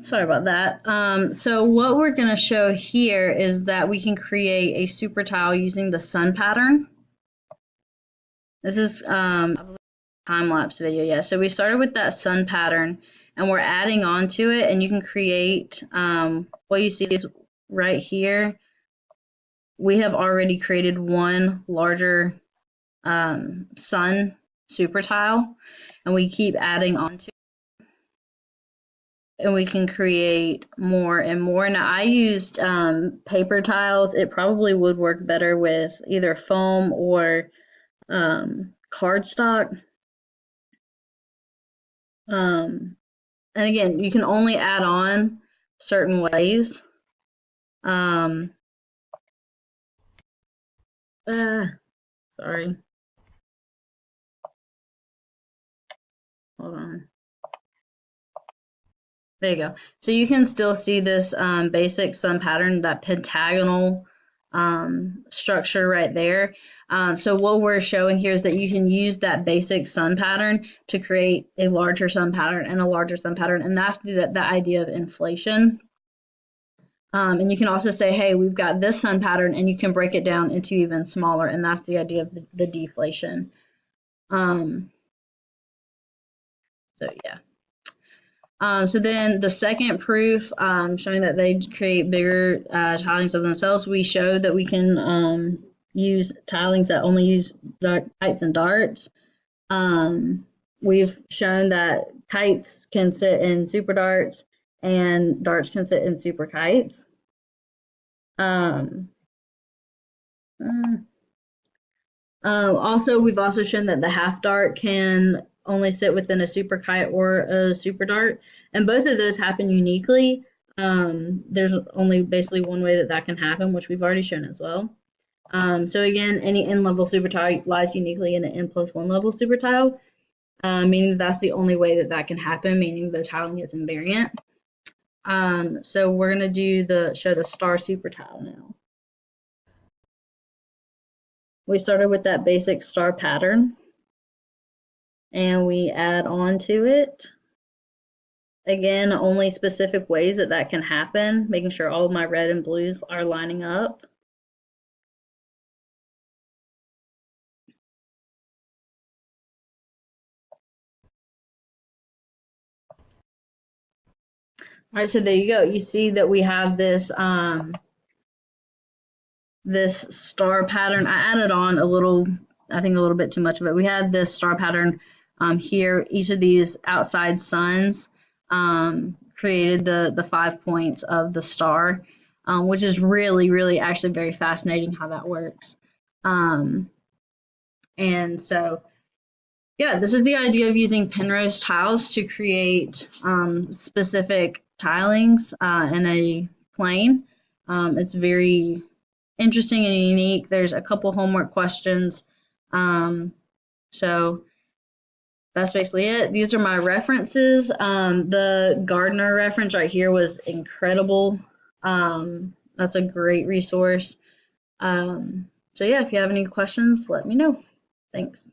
Sorry about that. So what we're going to show here is that we can create a super tile using the sun pattern. This is I believe a time-lapse video. Yeah, so we started with that sun pattern and we're adding on to it, and you can create what you see is right here. We have already created one larger sun super tile, and we keep adding on to it, and we can create more and more. Now I used paper tiles. It probably would work better with either foam or cardstock. And again, you can only add on certain ways. Um, Sorry, hold on. There you go. So you can still see this basic sun pattern, that pentagonal structure right there. So what we're showing here is that you can use that basic sun pattern to create a larger sun pattern and a larger sun pattern, and that's the idea of inflation. And you can also say, hey, we've got this sun pattern, and you can break it down into even smaller, and that's the idea of the deflation. So yeah. So then the second proof, showing that they create bigger tilings of themselves, we show that we can use tilings that only use kites and darts. We've shown that kites can sit in super darts and darts can sit in super kites. Um, Also, we've also shown that the half dart can only sit within a super kite or a super dart, and both of those happen uniquely. There's only basically one way that that can happen, which we've already shown as well. So again, any n-level super tile lies uniquely in an n+1 level super tile, meaning that's the only way that that can happen, meaning the tiling is invariant. So we're gonna show the star super tile now. We started with that basic star pattern, and we add on to it. Again, only specific ways that that can happen, making sure all of my red and blues are lining up. All right, so there you go. You see that we have this this star pattern. I added on a little, I think a little bit too much of it. We had this star pattern here. Each of these outside suns created the 5 points of the star, which is really actually very fascinating how that works. And so, yeah, this is the idea of using Penrose tiles to create specific tilings in a plane. It's very interesting and unique. There's a couple homework questions. So that's basically it. These are my references. The Gardner reference right here was incredible. That's a great resource. So yeah, if you have any questions, let me know. Thanks.